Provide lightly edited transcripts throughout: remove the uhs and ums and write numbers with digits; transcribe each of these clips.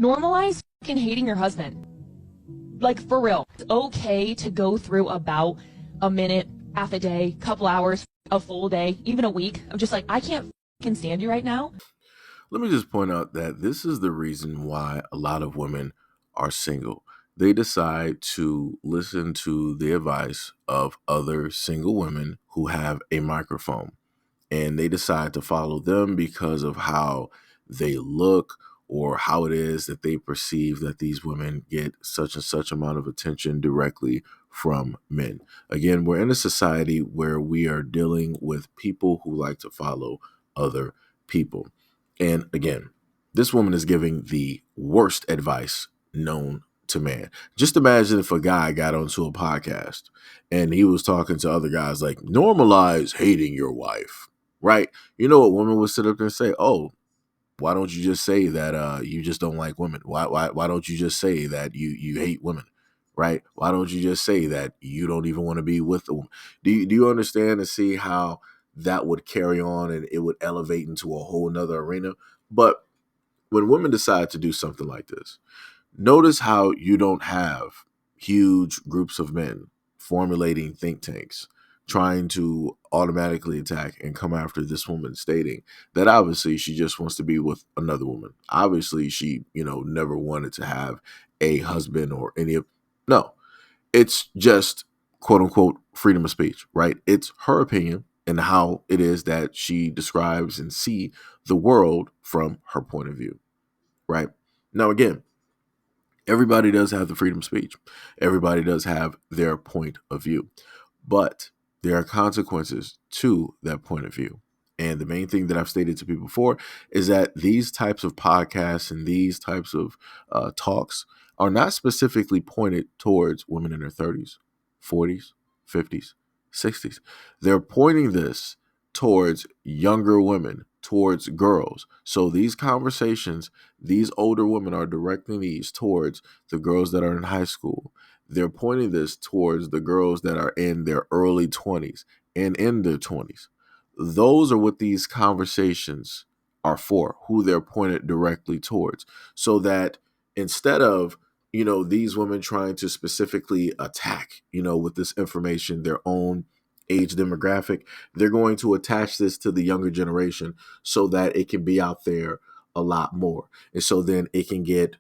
Normalize fucking hating your husband. Like, for real. It's okay to go through about a minute, half a day, couple hours, a full day, even a week. I'm just like, I can't fucking stand you right now. Let me just point out that this is the reason why a lot of women are single. They decide to listen to the advice of other single women who have a microphone. And they decide to follow them because of how they look or how it is that they perceive that these women get such and such amount of attention directly from men. Again, we're in a society where we are dealing with people who like to follow other people. And again, this woman is giving the worst advice known to man. Just imagine if a guy got onto a podcast and he was talking to other guys like, normalize hating your wife, right? You know what woman would sit up there and say, oh, why don't you just say that you just don't like women? Why don't you just say that you hate women, right? Why don't you just say that you don't even want to be with a woman? Do you understand and see how that would carry on and it would elevate into a whole nother arena? But when women decide to do something like this, notice how you don't have huge groups of men formulating think tanks trying to automatically attack and come after this woman, stating that obviously she just wants to be with another woman. Obviously she, never wanted to have a husband or any of, no, it's just quote unquote freedom of speech, right? It's her opinion and how it is that she describes and see the world from her point of view, right? Now, again, everybody does have the freedom of speech. Everybody does have their point of view, but there are consequences to that point of view. And the main thing that I've stated to people before is that these types of podcasts and these types of talks are not specifically pointed towards women in their 30s, 40s, 50s, 60s. They're pointing this towards younger women, towards girls. So these conversations, these older women are directing these towards the girls that are in high school. They're pointing this towards the girls that are in their early 20s and in their 20s. Those are what these conversations are for, who they're pointed directly towards. So that instead of, these women trying to specifically attack, with this information, their own age demographic, they're going to attach this to the younger generation so that it can be out there a lot more. And so then it can get,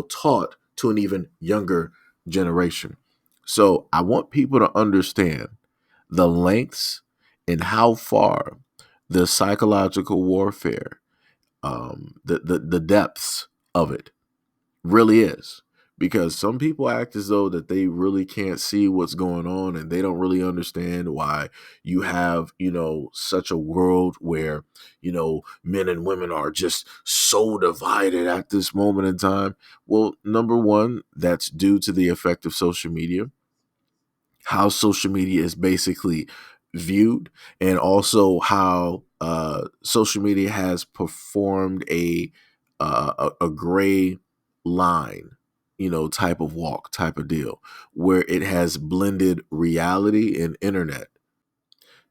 taught to an even younger generation. So I want people to understand the lengths and how far the psychological warfare, the depths of it really is. Because some people act as though that they really can't see what's going on and they don't really understand why you have, such a world where, men and women are just so divided at this moment in time. Well, number one, that's due to the effect of social media, how social media is basically viewed, and also how social media has performed a gray line, type of walk, type of deal, where it has blended reality and internet.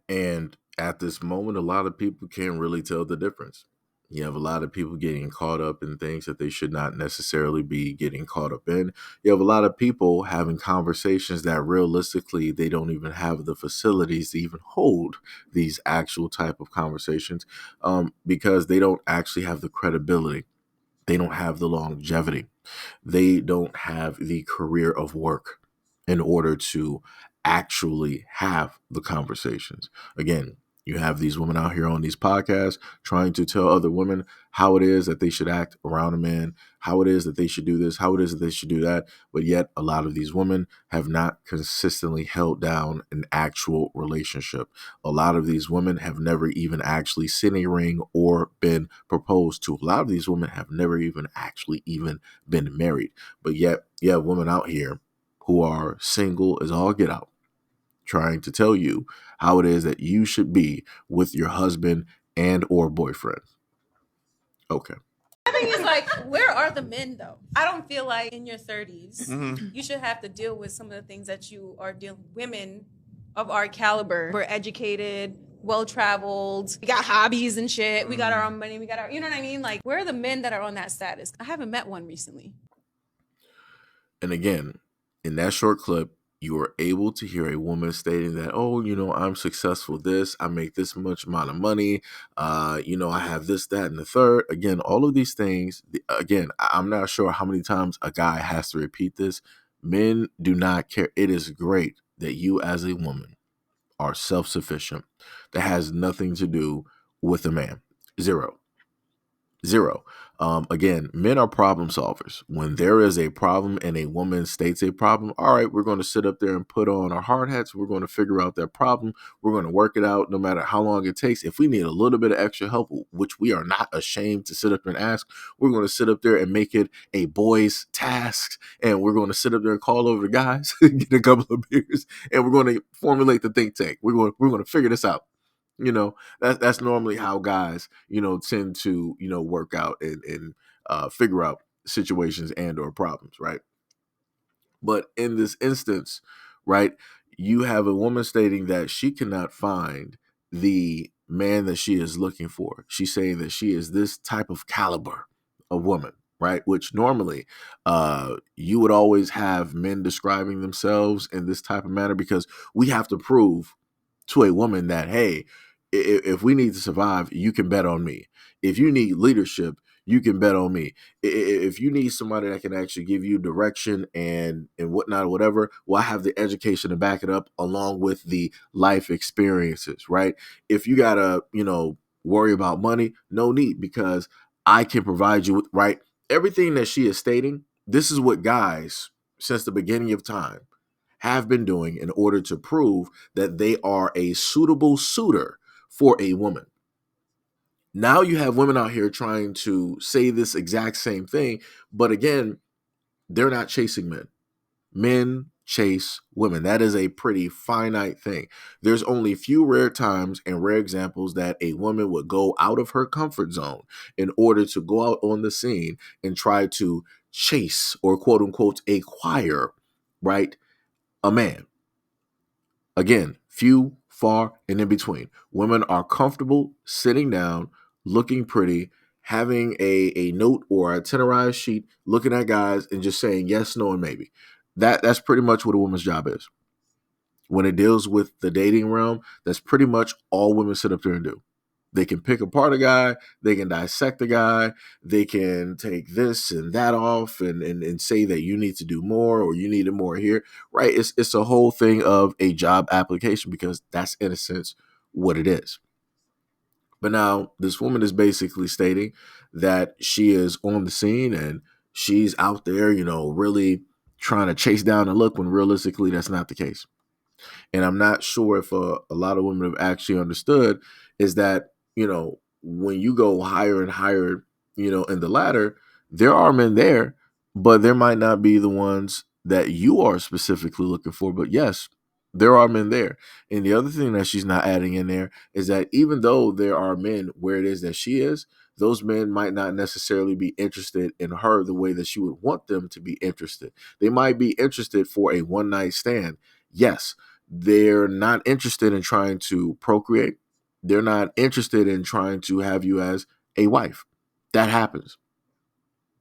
And at this moment, a lot of people can't really tell the difference. You have a lot of people getting caught up in things that they should not necessarily be getting caught up in. You have a lot of people having conversations that realistically they don't even have the facilities to even hold these actual type of conversations, because they don't actually have the credibility. They don't have the longevity. They don't have the career of work in order to actually have the conversations. Again, you have these women out here on these podcasts trying to tell other women how it is that they should act around a man, how it is that they should do this, how it is that they should do that. But yet a lot of these women have not consistently held down an actual relationship. A lot of these women have never even actually seen a ring or been proposed to. A lot of these women have never even actually even been married. But yet you have women out here who are single as all get out, trying to tell you how it is that you should be with your husband and or boyfriend. Okay. I think it's like, where are the men though? I don't feel like in your 30s, you should have to deal with some of the things that you are dealing. Women of our caliber, we're educated, well traveled. We got hobbies and shit. We got our own money. We got our, you know what I mean? Like, where are the men that are on that status? I haven't met one recently. And again, in that short clip, you were able to hear a woman stating that, oh, I'm successful this, I make this much amount of money, I have this, that, and the third. Again, all of these things, again, I'm not sure how many times a guy has to repeat this. Men do not care. It is great that you as a woman are self-sufficient. That has nothing to do with a man. Zero. Again, men are problem solvers. When there is a problem and a woman states a problem, all right, we're going to sit up there and put on our hard hats. We're going to figure out that problem. We're going to work it out no matter how long it takes. If we need a little bit of extra help, which we are not ashamed to sit up there and ask, we're going to sit up there and make it a boy's task. And we're going to sit up there and call over the guys, get a couple of beers, and we're going to formulate the think tank. We're going to figure this out. That's normally how guys, tend to, work out and figure out situations and or problems, right? But in this instance, right, you have a woman stating that she cannot find the man that she is looking for. She's saying that she is this type of caliber of woman, right? Which normally you would always have men describing themselves in this type of manner because we have to prove to a woman that, hey, if we need to survive, you can bet on me. If you need leadership, you can bet on me. If you need somebody that can actually give you direction and whatnot, whatever, well, I have the education to back it up along with the life experiences, right? If you gotta, worry about money, no need, because I can provide you with, right? Everything that she is stating, this is what guys, since the beginning of time, have been doing in order to prove that they are a suitable suitor for a woman. Now you have women out here trying to say this exact same thing, but again, they're not chasing men. Men chase women. That is a pretty finite thing. There's only few rare times and rare examples that a woman would go out of her comfort zone in order to go out on the scene and try to chase or quote unquote acquire, right, a man. Again, few, far, and in between. Women are comfortable sitting down, looking pretty, having a note or a tenderized sheet, looking at guys and just saying yes, no, and maybe. That's pretty much what a woman's job is. When it deals with the dating realm, that's pretty much all women sit up there and do. They can pick apart a guy, they can dissect a guy, they can take this and that off and say that you need to do more or you need more here, right? It's a whole thing of a job application because that's in a sense what it is. But now this woman is basically stating that she is on the scene and she's out there, really trying to chase down a look when realistically that's not the case. And I'm not sure if a lot of women have actually understood is that, when you go higher and higher, in the ladder, there are men there, but there might not be the ones that you are specifically looking for. But yes, there are men there. And the other thing that she's not adding in there is that even though there are men where it is that she is, those men might not necessarily be interested in her the way that she would want them to be interested. They might be interested for a one night stand. Yes, they're not interested in trying to procreate. They're not interested in trying to have you as a wife. That happens.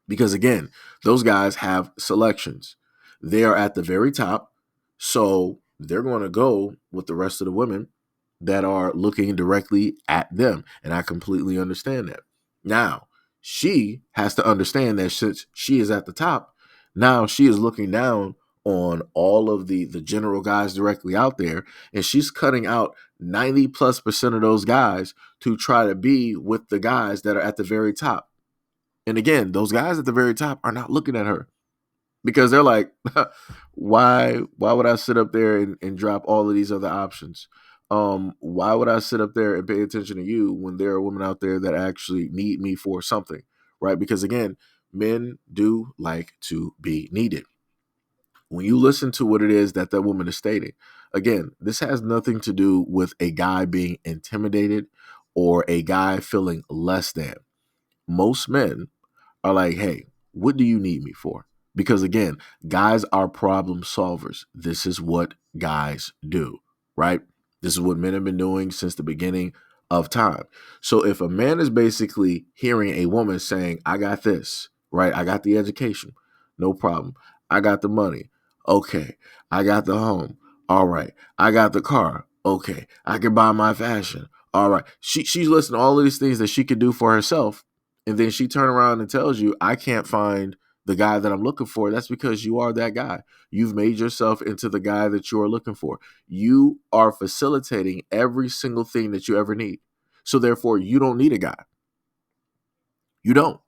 Because again, those guys have selections. They are at the very top. So they're going to go with the rest of the women that are looking directly at them. And I completely understand that. Now, she has to understand that since she is at the top, now she is looking down on all of the general guys directly out there, and she's cutting out 90+% of those guys to try to be with the guys that are at the very top. And again, those guys at the very top are not looking at her because they're like, why would I sit up there and drop all of these other options? Why would I sit up there and pay attention to you when there are women out there that actually need me for something, right? Because again, men do like to be needed. When you listen to what it is that woman is stating, again, this has nothing to do with a guy being intimidated or a guy feeling less than. Most men are like, hey, what do you need me for? Because again, guys are problem solvers. This is what guys do, right? This is what men have been doing since the beginning of time. So if a man is basically hearing a woman saying, I got this, right? I got the education. No problem. I got the money. Okay. I got the home. All right. I got the car. Okay. I can buy my fashion. All right. She's listing all of these things that she could do for herself. And then she turn around and tells you, I can't find the guy that I'm looking for. That's because you are that guy. You've made yourself into the guy that you are looking for. You are facilitating every single thing that you ever need. So therefore, you don't need a guy. You don't.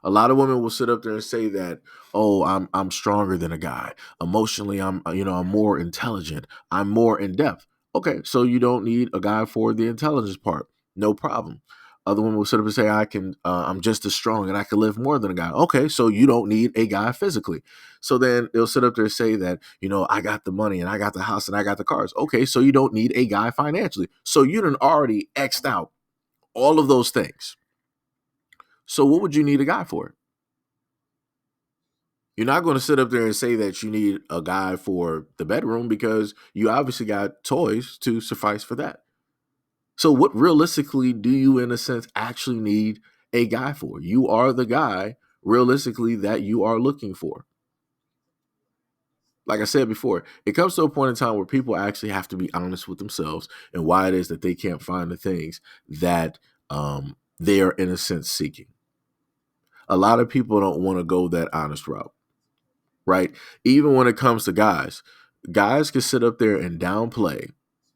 A lot of women will sit up there and say that, oh, I'm stronger than a guy. Emotionally, I'm more intelligent. I'm more in depth. Okay, so you don't need a guy for the intelligence part. No problem. Other women will sit up and say, I'm just as strong and I can live more than a guy. Okay, so you don't need a guy physically. So then they'll sit up there and say that, I got the money and I got the house and I got the cars. Okay, so you don't need a guy financially. So you done already X'd out all of those things. So what would you need a guy for? You're not going to sit up there and say that you need a guy for the bedroom because you obviously got toys to suffice for that. So what realistically do you, in a sense, actually need a guy for? You are the guy, realistically, that you are looking for. Like I said before, it comes to a point in time where people actually have to be honest with themselves and why it is that they can't find the things that they are, in a sense, seeking. A lot of people don't want to go that honest route. Right? Even when it comes to guys can sit up there and downplay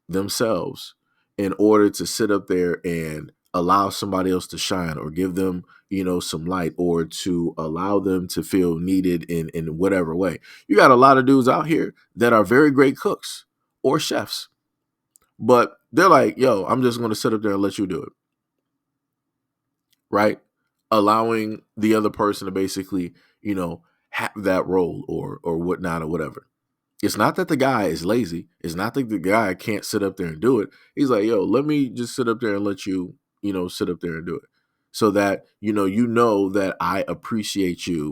themselves in order to sit up there and allow somebody else to shine or give them, some light or to allow them to feel needed in whatever way. You got a lot of dudes out here that are very great cooks or chefs, but they're like, yo, I'm just going to sit up there and let you do it. Right? Allowing the other person to basically, have that role or whatnot or whatever. It's not that the guy is lazy. It's not that the guy can't sit up there and do it. He's like, yo, let me just sit up there and let you, sit up there and do it. So that, you know that I appreciate you